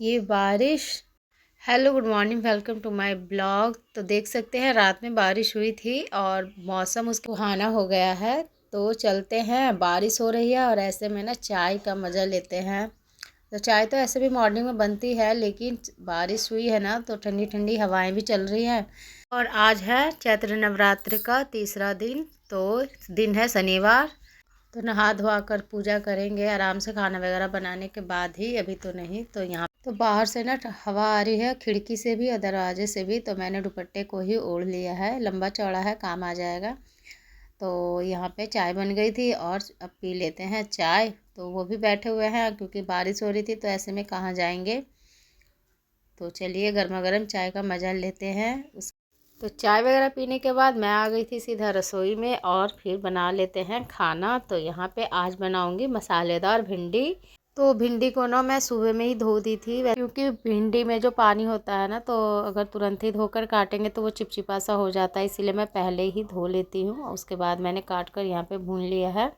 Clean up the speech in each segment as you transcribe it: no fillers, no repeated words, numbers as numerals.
ये बारिश। Hello, good morning, welcome to my blog. तो देख सकते हैं रात में बारिश हुई थी और मौसम उसका सुहाना हो गया है। तो चलते हैं, बारिश हो रही है और ऐसे में ना चाय का मज़ा लेते हैं। तो चाय तो ऐसे भी मॉर्निंग में बनती है, लेकिन बारिश हुई है ना तो ठंडी ठंडी हवाएं भी चल रही हैं। और आज है चैत्र नवरात्र का तीसरा दिन। तो दिन है शनिवार। तो नहा धोवा कर पूजा करेंगे आराम से, खाना वगैरह बनाने के बाद ही, अभी तो नहीं। तो यहाँ तो बाहर से ना हवा आ रही है, खिड़की से भी और दरवाजे से भी। तो मैंने दुपट्टे को ही ओढ़ लिया है, लंबा चौड़ा है, काम आ जाएगा। तो यहाँ पे चाय बन गई थी और अब पी लेते हैं चाय। तो वो भी बैठे हुए हैं क्योंकि बारिश हो रही थी, तो ऐसे में कहाँ जाएंगे। तो चलिए गर्मा गर्म चाय का मज़ा लेते हैं। तो चाय वगैरह पीने के बाद मैं आ गई थी सीधा रसोई में और फिर बना लेते हैं खाना। तो यहाँ पे आज बनाऊंगी मसालेदार भिंडी। तो भिंडी को ना मैं सुबह में ही धो दी थी, क्योंकि भिंडी में जो पानी होता है ना, तो अगर तुरंत ही धोकर काटेंगे तो वो चिपचिपा सा हो जाता है, इसीलिए मैं पहले ही धो लेती हूँ। उसके बाद मैंने काट कर यहाँ पे भून लिया है।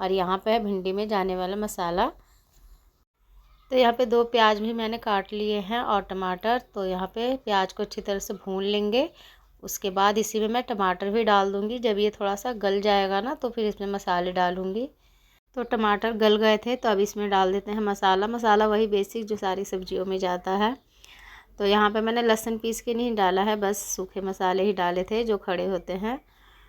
और यहाँ पे है भिंडी में जाने वाला मसाला। तो यहाँ पे 2 प्याज भी मैंने काट लिए हैं और टमाटर। तो यहाँ पे प्याज को अच्छी तरह से भून लेंगे। उसके बाद इसी में मैं टमाटर भी डाल दूँगी। जब ये थोड़ा सा गल जाएगा ना तो फिर इसमें मसाले डालूँगी। तो टमाटर गल गए थे, तो अब इसमें डाल देते हैं मसाला। मसाला वही बेसिक जो सारी सब्जियों में जाता है। तो यहाँ पे मैंने लहसुन पीस के नहीं डाला है, बस सूखे मसाले ही डाले थे जो खड़े होते हैं।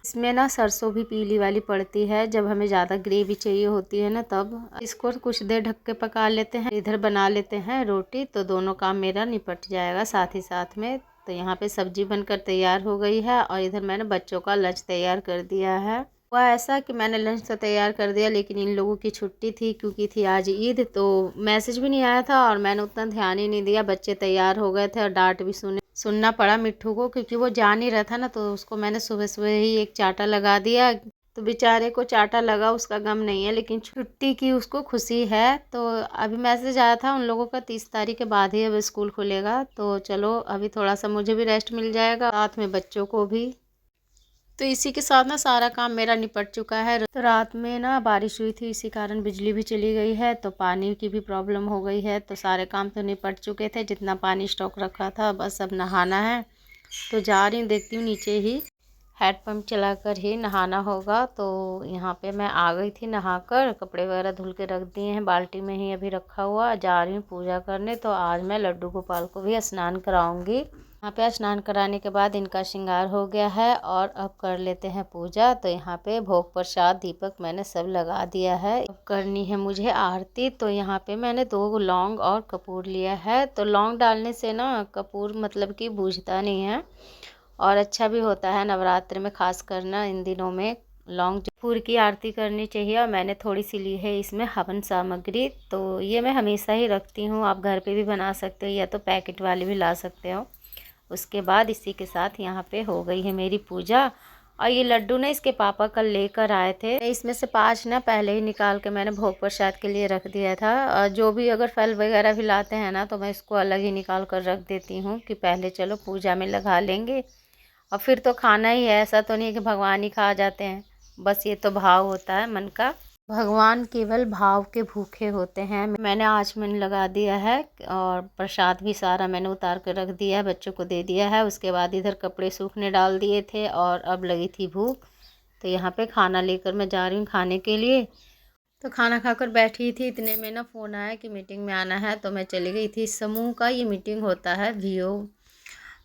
इसमें ना सरसों भी पीली वाली पड़ती है, जब हमें ज़्यादा ग्रेवी चाहिए होती है ना तब। इसको कुछ देर ढक के पका लेते हैं। इधर बना लेते हैं रोटी, तो दोनों काम मेरा निपट जाएगा साथ ही साथ में। तो यहाँ पे सब्जी बनकर तैयार हो गई है और इधर मैंने बच्चों का लंच तैयार कर दिया है। हुआ ऐसा कि मैंने लंच तो तैयार कर दिया, लेकिन इन लोगों की छुट्टी थी क्योंकि थी आज ईद। तो मैसेज भी नहीं आया था और मैंने उतना ध्यान ही नहीं दिया। बच्चे तैयार हो गए थे और डांट भी सुनना पड़ा मिट्ठू को, क्योंकि वो जा नहीं रहा था ना। तो उसको मैंने सुबह सुबह ही एक चाटा लगा दिया। तो बेचारे को चाटा लगा, उसका गम नहीं है, लेकिन छुट्टी की उसको खुशी है। तो अभी मैसेज आया था उन लोगों का 30 तारीख के बाद ही अब स्कूल खुलेगा। तो चलो अभी थोड़ा सा मुझे भी रेस्ट मिल जाएगा, साथ में बच्चों को भी। तो इसी के साथ ना सारा काम मेरा निपट चुका है। तो रात में ना बारिश हुई थी, इसी कारण बिजली भी चली गई है, तो पानी की भी प्रॉब्लम हो गई है। तो सारे काम तो निपट चुके थे, जितना पानी स्टॉक रखा था, बस अब नहाना है। तो जा रही हूँ, देखती हूँ नीचे ही हैंडपम्प चलाकर ही नहाना होगा। तो यहाँ पे मैं आ गई थी नहाकर, कपड़े वगैरह धुल के रख दिए हैं, बाल्टी में ही अभी रखा हुआ। जा रही हूँ पूजा करने। तो आज मैं लड्डू गोपाल को भी स्नान कराऊंगी। यहाँ पे स्नान कराने के बाद इनका श्रृंगार हो गया है और अब कर लेते हैं पूजा। तो यहाँ पे भोग प्रसाद दीपक मैंने सब लगा दिया है। अब करनी है मुझे आरती। तो यहाँ पे मैंने 2 लौंग और कपूर लिया है। तो लौंग डालने से ना कपूर मतलब कि बूझता नहीं है और अच्छा भी होता है नवरात्र में, खास करना इन दिनों में लौंग कपूर की आरती करनी चाहिए। और मैंने थोड़ी सी ली है इसमें हवन सामग्री। तो ये मैं हमेशा ही रखती हूँ, आप घर पे भी बना सकते हो या तो पैकेट वाली भी ला सकते हो। उसके बाद इसी के साथ यहाँ पे हो गई है मेरी पूजा। और ये लड्डू ना इसके पापा कल लेकर आए थे, इसमें से 5 ना पहले ही निकाल के मैंने भोग प्रसाद के लिए रख दिया था। और जो भी अगर फल वगैरह भी लाते हैं ना, तो मैं इसको अलग ही निकाल कर रख देती हूँ कि पहले चलो पूजा में लगा लेंगे और फिर तो खाना ही है। ऐसा तो नहीं कि भगवान ही खा जाते हैं, बस ये तो भाव होता है मन का। भगवान केवल भाव के भूखे होते हैं। मैंने आचमन लगा दिया है और प्रसाद भी सारा मैंने उतार कर रख दिया है, बच्चों को दे दिया है। उसके बाद इधर कपड़े सूखने डाल दिए थे और अब लगी थी भूख। तो यहाँ पे खाना लेकर मैं जा रही हूँ खाने के लिए। तो खाना खाकर बैठी थी, इतने में ना फ़ोन आया कि मीटिंग में आना है। तो मैं चली गई थी। समूह का ये मीटिंग होता है, वीओ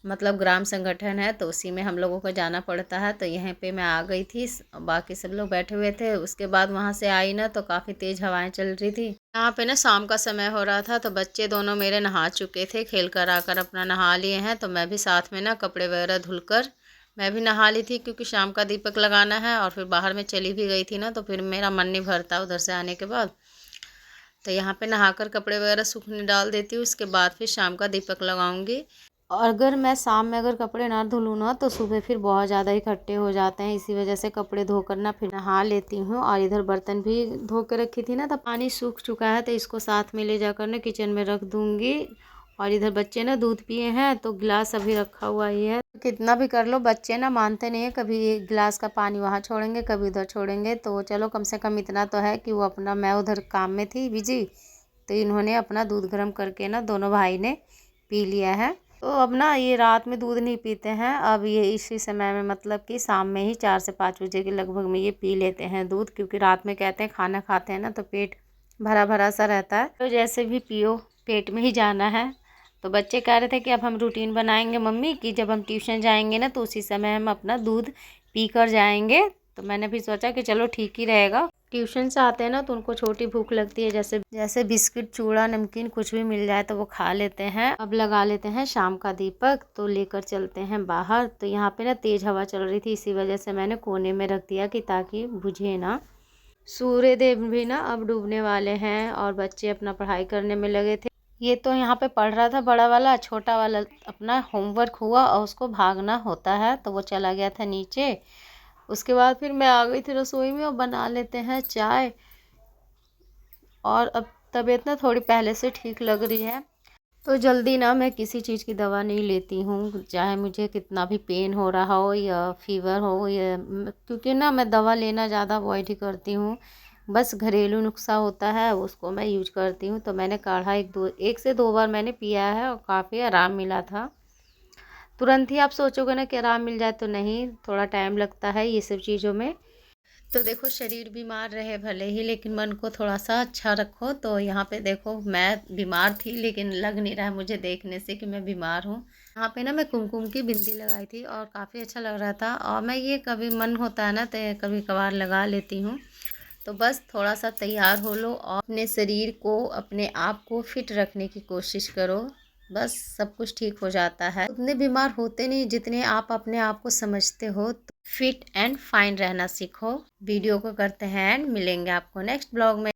मतलब ग्राम संगठन है, तो उसी में हम लोगों को जाना पड़ता है। तो यहाँ पे मैं आ गई थी, बाकी सब लोग बैठे हुए थे। उसके बाद वहाँ से आई ना तो काफ़ी तेज़ हवाएं चल रही थी। यहाँ पे ना शाम का समय हो रहा था। तो बच्चे दोनों मेरे नहा चुके थे, खेल कर आकर अपना नहा लिए हैं। तो मैं भी साथ में ना कपड़े वगैरह धुलकर मैं भी नहा ली थी, क्योंकि शाम का दीपक लगाना है। और फिर बाहर में चली भी गई थी ना, तो फिर मेरा मन नहीं भरता उधर से आने के बाद। तो यहाँ पे नहाकर कपड़े वगैरह सूखने डाल देती हूँ, उसके बाद फिर शाम का दीपक लगाऊंगी। और अगर मैं शाम में अगर कपड़े ना धुलूँ ना, तो सुबह फिर बहुत ज़्यादा इकट्ठे हो जाते हैं। इसी वजह से कपड़े धोकर ना फिर नहा लेती हूँ। और इधर बर्तन भी धो के रखी थी ना, तो पानी सूख चुका है, तो इसको साथ में ले जाकर ना किचन में रख दूँगी। और इधर बच्चे ना दूध पिए हैं, तो गिलास अभी रखा हुआ ही है। कितना भी कर लो बच्चे ना मानते नहीं है, कभी एक गिलास का पानी वहाँ छोड़ेंगे, कभी उधर छोड़ेंगे। तो चलो कम से कम इतना तो है कि वो अपना, मैं उधर काम में थी बिजी, तो इन्होंने अपना दूध गर्म करके ना दोनों भाई ने पी लिया है। तो अब ना ये रात में दूध नहीं पीते हैं, अब ये इसी समय में मतलब कि शाम में ही 4 से 5 बजे के लगभग में ये पी लेते हैं दूध, क्योंकि रात में कहते हैं खाना खाते हैं ना तो पेट भरा भरा सा रहता है, तो जैसे भी पियो पेट में ही जाना है। तो बच्चे कह रहे थे कि अब हम रूटीन बनाएंगे मम्मी कि जब हम ट्यूशन जाएंगे ना तो उसी समय हम अपना दूध पी कर जाएंगे। तो मैंने भी सोचा कि चलो ठीक ही रहेगा। ट्यूशन से आते हैं ना तो उनको छोटी भूख लगती है, जैसे जैसे बिस्किट चूड़ा नमकीन कुछ भी मिल जाए तो वो खा लेते हैं। अब लगा लेते हैं शाम का दीपक, तो लेकर चलते हैं बाहर। तो यहाँ पे ना तेज़ हवा चल रही थी, इसी वजह से मैंने कोने में रख दिया कि ताकि बुझे ना। सूर्य देव भी ना अब डूबने वाले हैं और बच्चे अपना पढ़ाई करने में लगे थे। ये तो यहाँ पे पढ़ रहा था बड़ा वाला, छोटा वाला अपना होमवर्क हुआ और उसको भागना होता है तो वो चला गया था नीचे। उसके बाद फिर मैं आ गई थी रसोई में और बना लेते हैं चाय। और अब तबीयत ना थोड़ी पहले से ठीक लग रही है, तो जल्दी ना मैं किसी चीज़ की दवा नहीं लेती हूँ, चाहे मुझे कितना भी पेन हो रहा हो या फीवर हो या क्योंकि ना मैं दवा लेना ज़्यादा अवॉइड ही करती हूँ। बस घरेलू नुस्खा होता है उसको मैं यूज करती हूँ। तो मैंने काढ़ा एक से दो बार मैंने पिया है और काफ़ी आराम मिला था। तुरंत ही आप सोचोगे ना कि आराम मिल जाए, तो नहीं, थोड़ा टाइम लगता है ये सब चीज़ों में। तो देखो शरीर बीमार रहे भले ही, लेकिन मन को थोड़ा सा अच्छा रखो। तो यहाँ पे देखो मैं बीमार थी लेकिन लग नहीं रहा है मुझे देखने से कि मैं बीमार हूँ। यहाँ पे ना मैं कुमकुम की बिंदी लगाई थी और काफ़ी अच्छा लग रहा था, और मैं ये कभी मन होता है ना तो कभी कभार लगा लेती हूँ। तो बस थोड़ा सा तैयार हो लो और अपने शरीर को अपने आप को फिट रखने की कोशिश करो, बस सब कुछ ठीक हो जाता है। उतने बीमार होते नहीं जितने आप अपने आप को समझते हो। तो फिट एंड फाइन रहना सीखो। वीडियो को करते हैं एंड मिलेंगे आपको नेक्स्ट ब्लॉग में।